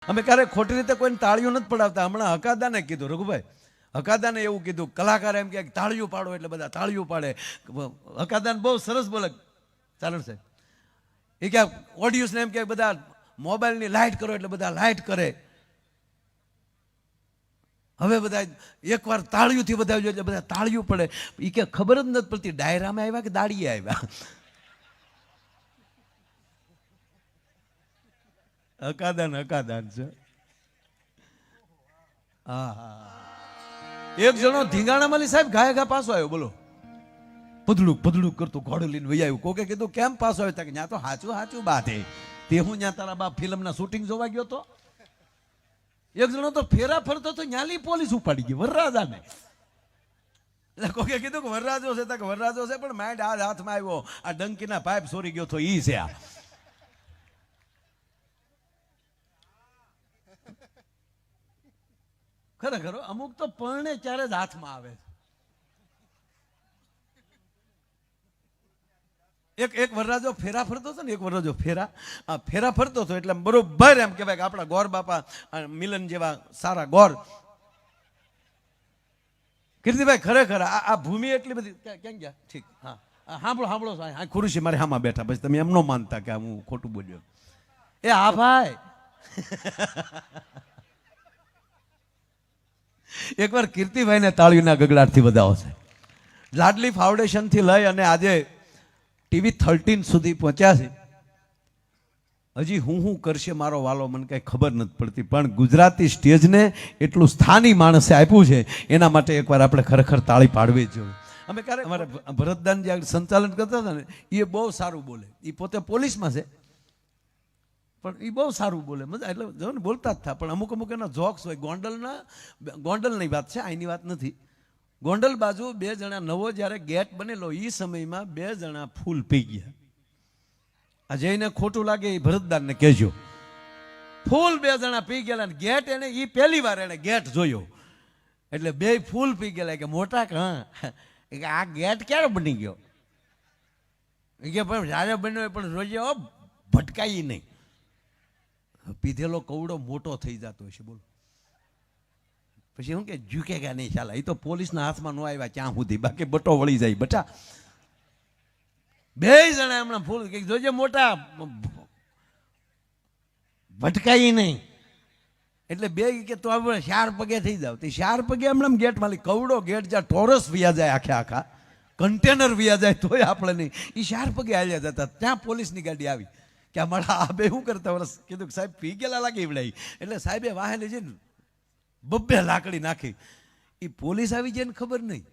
અમે ક્યારેક ખોટી રીતે કોઈને તાળીઓ નથી પડાવતા. હમણાં હકાદાને કીધું, રઘુભાઈ હકાદાને એવું કીધું, કલાકાર એમ કે તાળીઓ પાડો એટલે બધા તાળીઓ પાડે. હકાદાન બહુ સરસ બોલે ચારણ સાહેબ. એ કે ઓડિયન્સને એમ કે બધા મોબાઈલની લાઇટ કરો એટલે બધા લાઇટ કરે. હવે બધા એકવાર તાળીઓથી બધા એટલે બધા તાળીઓ પડે. એ કે ખબર જ નથી પડતી ડાયરામાં આવ્યા કે દાડીએ આવ્યા. હકાદાન છે. હા હા. એક જણો ધીંગાણામાલી સાહેબ ઘાય ઘા પાછો આવ્યો. બોલો, પધડુક કરતો ઘોડો લઈને વહી આવ્યું. કોકે કીધું કેમ પાછો આવ્યો? કે ત્યાં તો હાચું બાધે. તે હું ત્યાં તારા બાપ ફિલ્મના શૂટિંગ જોવા ગયો તો. એક જણો તો ફેરા ફરતો તો ન્યાલી પોલીસ ઉપાડી ગઈ વરરાજાને. એટલે કોકે કીધું કે વરરાજો છે, તો વરરાજો છે પણ માઇન્ડ આ હાથમાં આવ્યો, આ ડંકીના પાઇપ સોરી ગયો તો ઈ છે આ. ખરેખર અમુક તો પરણે ત્યારે જ હાથમાં આવે. એક વરરાજો ફેરા ફરતો હતો ને, એક વરરાજો ફેરા ફરતો હતો એટલે બરોબર એમ કહેવાય કે આપણા ગોર બાપા મિલન જેવા સારા ગોર. કીર્તિભાઈ ખરેખર આ ભૂમિ એટલી બધી ક્યાં ગયા? ઠીક, હા સાંભળો હા ખુરશી મારે હામાં બેઠા, પછી તમે એમ ન માનતા કે હું ખોટું બોલ્યો. એ હા ભાઈ, એકવાર કીર્તિભાઈને તાળીઓના ગગડાટથી વધાવો છે. લાડલી ફાઉન્ડેશનથી લઈ અને આજે TV 13 સુધી પહોંચ્યા છે. હજી હું કરશે મારો વાલો મને કઈ ખબર નથી પડતી, પણ ગુજરાતી સ્ટેજને એટલું સ્થાની માણસે આપ્યું છે એના માટે એકવાર આપણે ખરેખર તાળી પાડવી જોઈએ. અમે ક્યારેક અમારે ભરતદાન જે સંચાલન કરતા હતા ને એ બહુ સારું બોલે. એ પોતે પોલીસમાં છે પણ એ બહુ સારું બોલે, મજા એટલે જો ને બોલતા જ થા. પણ અમુક એના જોક્સ હોય. ગોંડલની વાત છે, અહીંની વાત નથી. ગોંડલ બાજુ બે જણા નવો જ્યારે ગેટ બનેલો એ સમયમાં બે જણા ફૂલ પી ગયા. આ જઈને ખોટું લાગે એ ભરતદાનને કહેજો. ફૂલ બે જણા પી ગયેલા ને ગેટ એને એ પહેલી વાર એને ગેટ જોયો એટલે બે ફૂલ પી ગયેલા. કે મોટા હા આ ગેટ ક્યારે બની ગયો? કે પણ જ્યારે બન્યો પણ રોજે ભટકાઈ નહીં. પીધેલો કવડો મોટો થઈ જતો હશે. બોલો પછી શું કે ઝૂકેગા નહીં ચાલે. એ તો પોલીસના હાથમાં ન આવ્યા ક્યાં સુધી, બાકી બટો વળી જાય બટા. બે જણા હમણાં ફૂલ કે જોજે મોટા ભટકાઈ નહીં. એટલે બે કે તો આપણે 4 પગે થઈ જાવ. તે 4 પગે હમણાં ગેટ માલી કવડો ગેટ જ્યાં ટોરસ વ્યા જાય, આખા કન્ટેનર વ્યા જાય તોય આપણે નહીં. એ 4 પગે હાલ્યા જતા. ત્યાં પોલીસની ગાડી આવી કે અમારા આ બે શું કરતા વર્ષ કીધું સાહેબ પી ગયેલા લાગે એવડાઈ. એટલે સાહેબે વાહે લઈ જઈને 2 લાકડી નાખી. એ પોલીસ આવી જાય ને ખબર નહીં.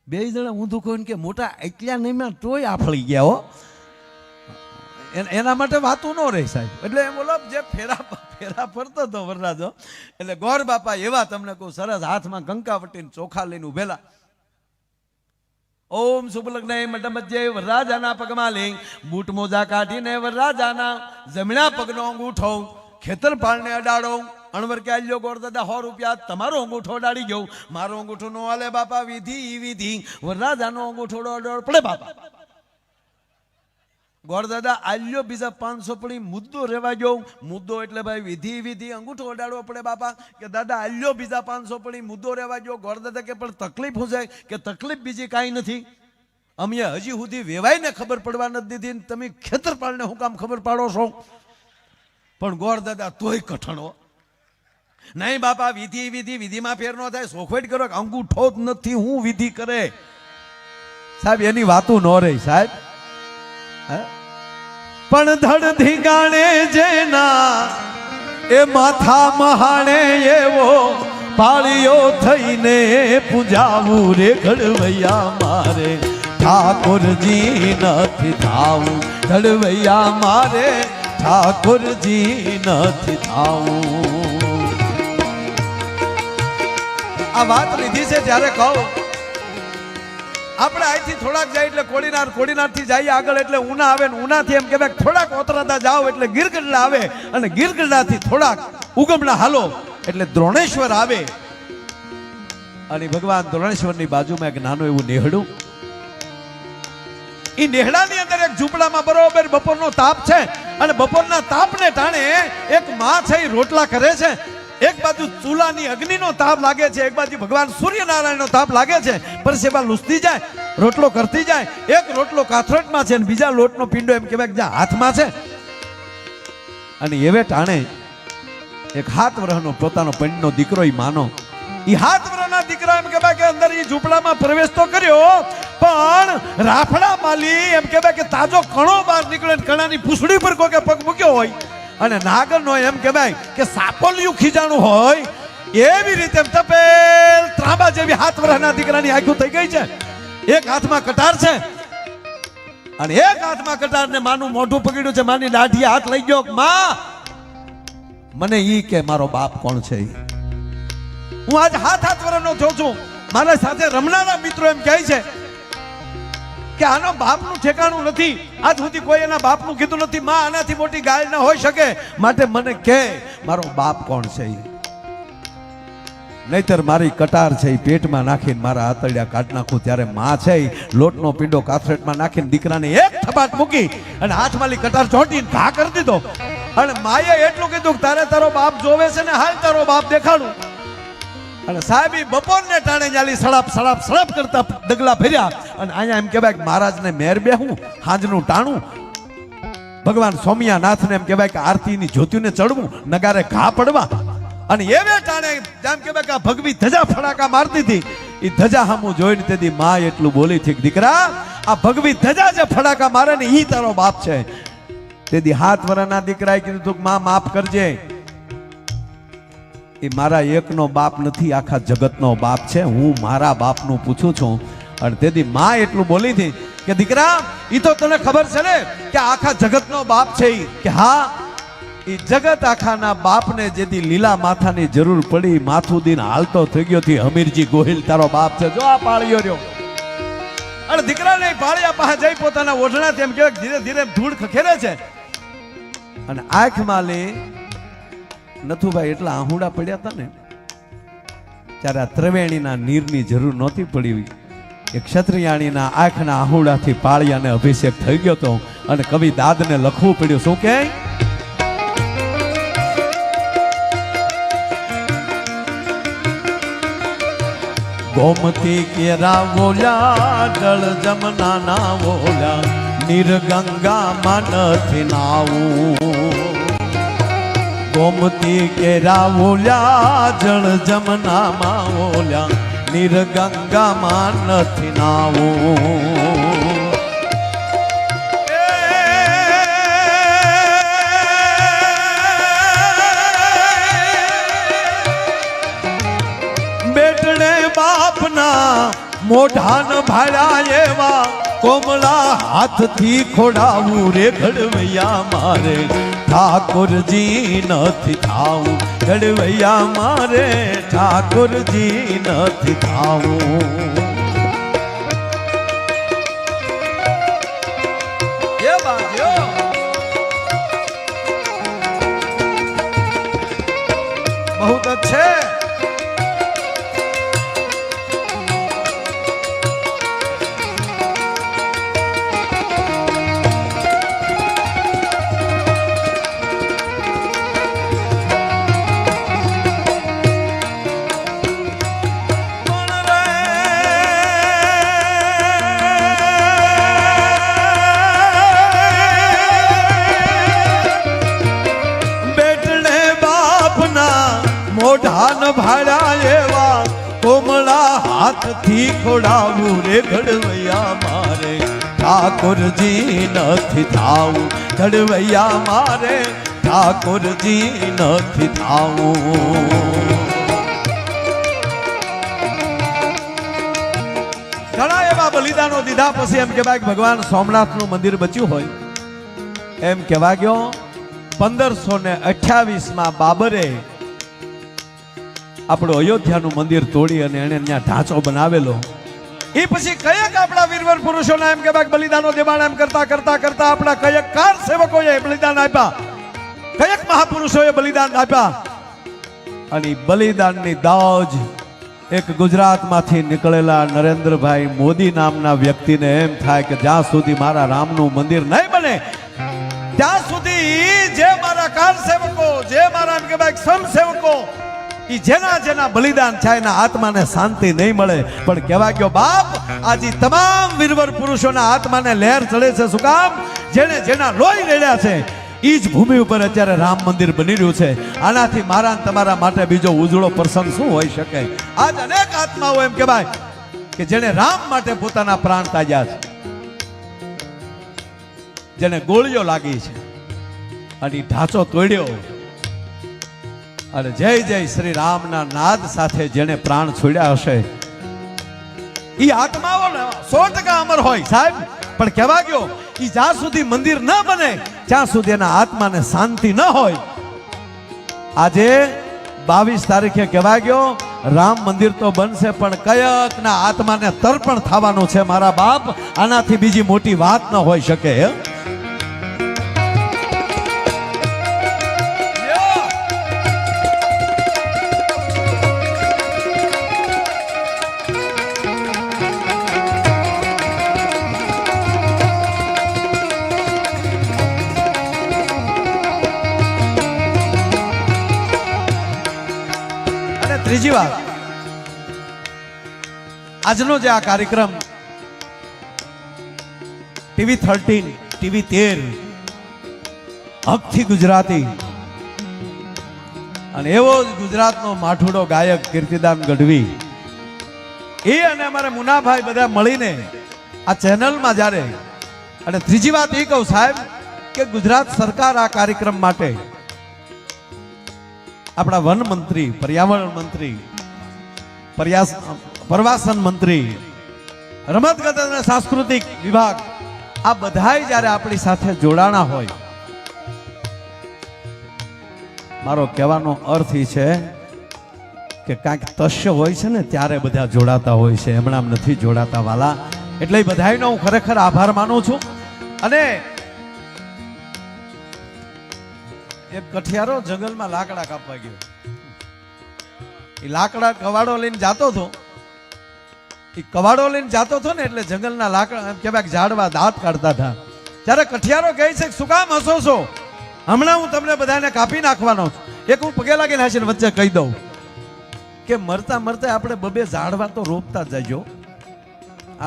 બે જણા ઊંધું કહ્યું કે મોટા એટલા નહીં માં તોય આફળી ગયા હો. એના માટે વાતું ન રહી સાહેબ. એટલે એમ બોલો જે ફેરા ફરતો હતો વરરાજો એટલે ગોર બાપા એવા તમને કહું સરસ હાથમાં કંકાવટીને ચોખા લઈને ઉભેલા. ઓમ શુભલગ્ન મડમજ્જે વરરાજાના પગમાં લઈ બૂટ મોજા કાઢીને વરરાજાના જમણા પગનો અંગૂઠો ખેતરપાળને અડાડો. અણવર કે આલ્યો ગોર દાદા 100 રૂપિયા તમારો અંગૂઠો અડાડી ગયો. મારો અંગૂઠો નો હાલે બાપા, વિધિ વરરાજાનો અંગૂઠો અડાડ પડે બાપા. ગોર દાદા આલ્યો બીજા 500 પડી મુદ્દો રેવા ગયો. મુદ્દો એટલે ભાઈ વિધિ અંગૂઠો અડાડવો પડે બાપા. કે દાદા આલ્યો બીજા 500 પડી મુદ્દો રેવા ગયો. ગોર દાદા કે પણ તકલીફ શું છે? કે તકલીફ બીજી કાંઈ નથી. અમે હજી સુધી વેવાઈને ખબર પડવા નથી દીધી, તમે ખેતરપાળને હું કામ ખબર પાડો છો? પણ ગોર દાદા તોય કઠણો નહીં બાપા. વિધિમાં ફેર ન થાય. સોખવટ કરો અંગૂઠો જ નથી હું વિધિ કરે સાહેબ. એની વાતું ન રહી સાહેબ. પણ ધડ ધીંગાણે જેના એ માથા મહાણે એવો પાળીઓ થઈને પૂજાવું રે ઘડવૈયા મારે ઠાકોરજી નથી થાવું. ઘડવૈયા મારે ઠાકોરજી નથી થાવું. આ વાત લીધી છે ત્યારે કહું આપણે અહીંથી થોડાક જાય એટલે કોડીનારથી જઈએ આગળ એટલે ઉના આવે ને ઉનાથી એમ કહેવાય થોડાક ઓતરાતા જાઓ એટલે ગીરગઢડા આવે અને ગીરગઢડાથી થોડાક ઉગમણા હાલો એટલે દ્રોણેશ્વર આવે. અને ભગવાન દ્રોણેશ્વરની બાજુમાં એક નાનું એવું નેહડું. એ નેહડાની અંદર એક ઝૂંપડામાં બરોબર બપોરનો તાપ છે અને બપોરના તાપને ટાણે એક માં છે એ રોટલા કરે છે. એક બાજુ ચૂલાની અગ્નિનો તાપ લાગે છે, એક બાજુ ભગવાન સૂર્યનારાયણનો તાપ લાગે છે. પરસેવા લૂસતી જાય, રોટલો કરતી જાય. એક રોટલો કાથરટમાં છે અને બીજા લોટનો પીંડો એમ કહેવાય કે હાથમાં છે. અને એવે ટાણે એક 7 વર્ષનો પોતાનો પંડનો દીકરો ઈ માનો, ઈ 7 વર્ષના દીકરા એમ કહેવાય કે અંદર ઈ ઝૂંપડામાં પ્રવેશ તો કર્યો, પણ રાફડા માલી એમ કહેવાય કે તાજો કણો બહાર નીકળે, કણાની પૂંછડી પર કોઈ પગ મૂક્યો હોય અને નાગરનો એમ કહેવાય કે સાપોલિયું ખીજાણું હોય એવી રીતે તપેલ ત્રાંબા જેવી 7 વર્ષના દીકરાની આંખો થઈ ગઈ છે. એક હાથમાં કટાર છે અને એક હાથમાં કટાર ને માનું મોઢું પકડ્યું છે. માની દાઢીએ હાથ લઈ ગયો, માં મને ઈ કે મારો બાપ કોણ છે. હું આજ 7 વર્ષનો થયો છું. મારા સાથે રમનારા મિત્રો એમ કહે છે કે આનો બાપનું ઠેકાણું નથી. આજ સુધી કોઈ એના બાપનું કીધું નથી. માં આનાથી મોટી ગાય ના હોઈ શકે, માટે મને કે મારો બાપ કોણ છે. નહીતર મારી કટાર છે એ પેટમાં નાખીને મારા આતડિયા કાઢ નાખું. ત્યારે માં છે લોટનો પીંડો કાથરેટમાં નાખીને દીકરાને એક થપાટ મૂકી અને હાથમાંલી કટાર ચોંટીને ઘા કરી દીધો. અને માએ એટલું કીધું કે તારે તારો બાપ જોવે છે ને, હાલ તારો બાપ દેખાડું. અને સાહેબ બપોરને ટાણે જાલી સડાપ સડાપ સડાપ કરતા ડગલા ફેર્યા. અને અહીંયા એમ કહેવાય કે મહારાજને મેર બેહું, હાંજનું ટાણું, ભગવાન સોમિયાનાથને એમ કહેવાય કે આરતીની જ્યોતિને ચડવું, નગારે ઘા પડવા. અને એવે ટાણે જેમ કહેવાય કે ભગવી ધજા ફડાકા મારતી હતી. એ ધજા હામું જોઈને તેથી માં એટલું બોલી હતી, દીકરા આ ભગવી ધજા જે ફડાકા મારે ને ઈ તારો બાપ છે. તેથી 7 વર્ષના દીકરાએ કીધું તું માં માફ કરજે, એ મારા એકનો બાપ નથી, આખા જગતનો બાપ છે. હું મારા બાપનું પૂછું છું. અને તેથી માં એટલું બોલી હતી કે દીકરા ઈ તો તને ખબર છે ને કે આખા જગતનો બાપ છે. કે હા, એ જગત આખાના બાપને જેથી લીલા માથાની જરૂર પડી માથું દીન હાલતો થઈ ગયો થી હમીરજી ગોહિલ તારો બાપ છે. જો આ પાળ્યો રહ્યો. અને દીકરાને પાળિયા પાસે જઈ પોતાના ઓઢણાથી એમ કહેવાય ધીરે ધીરે ધૂળ ખખેરે છે. અને આંખમાં લે નથુભાઈ એટલા આહુડા પડ્યા હતા ને ત્યારે આ ત્રિવેણીના નીરની જરૂર નહોતી પડી. એક ક્ષત્રિયાણીના આંખના આહુડાથી પાળિયાને અભિષેક થઈ ગયો હતો. અને કવિ દાદને લખવું પડ્યું, શું કે ગોમતી કેરા વોલા જળ જમના ના વોલા નિર્ગંગા માં નથી નાવું. ગોમતી કેરા વોલા જળ જમના માં વોલા નિર્ગંગા માં નથી નાવું. બેટને બાપના મોઢાન ભાળ્યા એવા કોમળા હાથથી ખોડાવું રે ઘડવૈયા મારે ઠાકોરજી નથી થાવું. ઘડવૈયા મારે ઠાકોરજી નથી થાવું. એ બાજો બહુત અચ્છે. મોઢાન ભાળ્યા એવા કોમળા હાથથી ખોડાવું રે ઘડવૈયા મારે ઠાકોરજી નથી થાવું. ઘડવૈયા મારે ઠાકોરજી નથી થાવું. ઘણા એવા બલિદાનો દીધા પછી એમ કહેવાય કે ભગવાન સોમનાથનું મંદિર બચ્યું હોય. એમ કહેવા ગયો 1528માં બાબરે આપણું અયોધ્યાનું મંદિર તોડી અને એને ત્યાં ઢાંચો બનાવેલો. એ પછી કયેક આપણા વીરવર પુરુષોના એમ કહેવાય બલિદાનો દેવાના એમ કરતા કરતા કરતા આપણા કયેક કાર સેવકોએ બલિદાન આપ્યા, કયેક મહાપુરુષોએ બલિદાન આપ્યા. અને બલિદાનની દાજ એક ગુજરાતમાંથી નીકળેલા નરેન્દ્રભાઈ મોદી નામના વ્યક્તિને એમ થાય કે જ્યાં સુધી મારા રામનું મંદિર નહીં બને ત્યાં સુધી જે મારા કાર સેવકો, જે મારા એમ કે ભાઈ સમ સેવકો, ઈ જેના જેના બલિદાન થાય એના આત્માને શાંતિ નહીં મળે. પણ કહેવા ગયો બાપ, આજે તમામ વીરવર પુરુષોના આત્માને લહેર ચડે છે. શું કામ? જેને જેના લોહી રેડ્યા છે ઈ જ ભૂમિ ઉપર અત્યારે રામ મંદિર બની રહ્યું છે. આનાથી મારા અને તમારા માટે બીજો ઉજળો પ્રસંગ શું હોઈ શકે? આજ અનેક આત્માઓ એમ કહેવાય કે જેને રામ માટે પોતાના પ્રાણ ત્યાજ્યા છે, જેને ગોળીઓ લાગી છે અને ઢાંચો તોડ્યો અને જય જય શ્રી રામના નાદ સાથે જેને પ્રાણ છોડ્યા હશે ઈ આત્માઓ 100% અમર હોય સાહેબ. પણ કહેવા ગયો ઈ જ્યાં સુધી મંદિર ન બને ત્યાં સુધી એના આત્માને શાંતિ ન હોય. આજે 22 તારીખે કહેવા ગયો રામ મંદિર તો બનશે, પણ કયકના આત્માને તર્પણ થવાનું છે મારા બાપ. આનાથી બીજી મોટી વાત ન હોઈ શકે. ત્રીજી વાત, આજનો જે આ કાર્યક્રમ ટીવી 13, ટીવી 13 હકથી ગુજરાતી અને એવો જ ગુજરાતનો માઠુડો ગાયક કીર્તિદાન ગઢવી એ અને અમારે મુનાભાઈ બધા મળીને આ ચેનલમાં જ્યારે, અને ત્રીજી વાત એ કહું સાહેબ કે ગુજરાત સરકાર આ કાર્યક્રમ માટે આપણા વન મંત્રી, પર્યાવરણ મંત્રી, પ્રવાસન મંત્રી, રમતગમત અને સાંસ્કૃતિક વિભાગ આ બધાય જ્યારે આપણી સાથે જોડાણા હોય, મારો કહેવાનો અર્થ એ છે કે કાંઈક તસ્ય હોય છે ને ત્યારે બધા જોડાતા હોય છે, હમણાં નથી જોડાતા વાલા. એટલે બધાયનો હું ખરેખર આભાર માનું છું. અને એક કઠિયારો જંગલમાં લાકડા કાપવા ગયો. એ લાકડા કવાડો લઈને જાતો હતો. એ કવાડો લઈને જાતો હતો ને એટલે જંગલના લાકડા એમ કહેવાય ઝાડવા દાંત કાઢતા હતા. ત્યારે કઠિયારો કહે છે શું કામ હસો છો? હમણાં હું તમને બધાને કાપી નાખવાનો છું. એક હું પગે લાગીને હાસીને વચ્ચે કહી દઉં કે મરતા મરતા આપણે બબે ઝાડવા તો રોપતા જજો.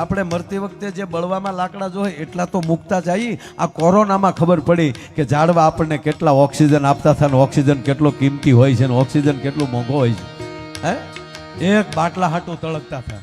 આપણે મરતી વખતે જે બળવામાં લાકડા જોઈએ એટલા તો મૂકતા જઈએ. આ કોરોનામાં ખબર પડી કે ઝાડવા આપણને કેટલા ઓક્સિજન આપતા હતા, ઓક્સિજન કેટલો કિંમતી હોય છે, ઓક્સિજન કેટલું મોંઘો હોય છે. હે, એક બાટલા હાટું તળકતા હતા.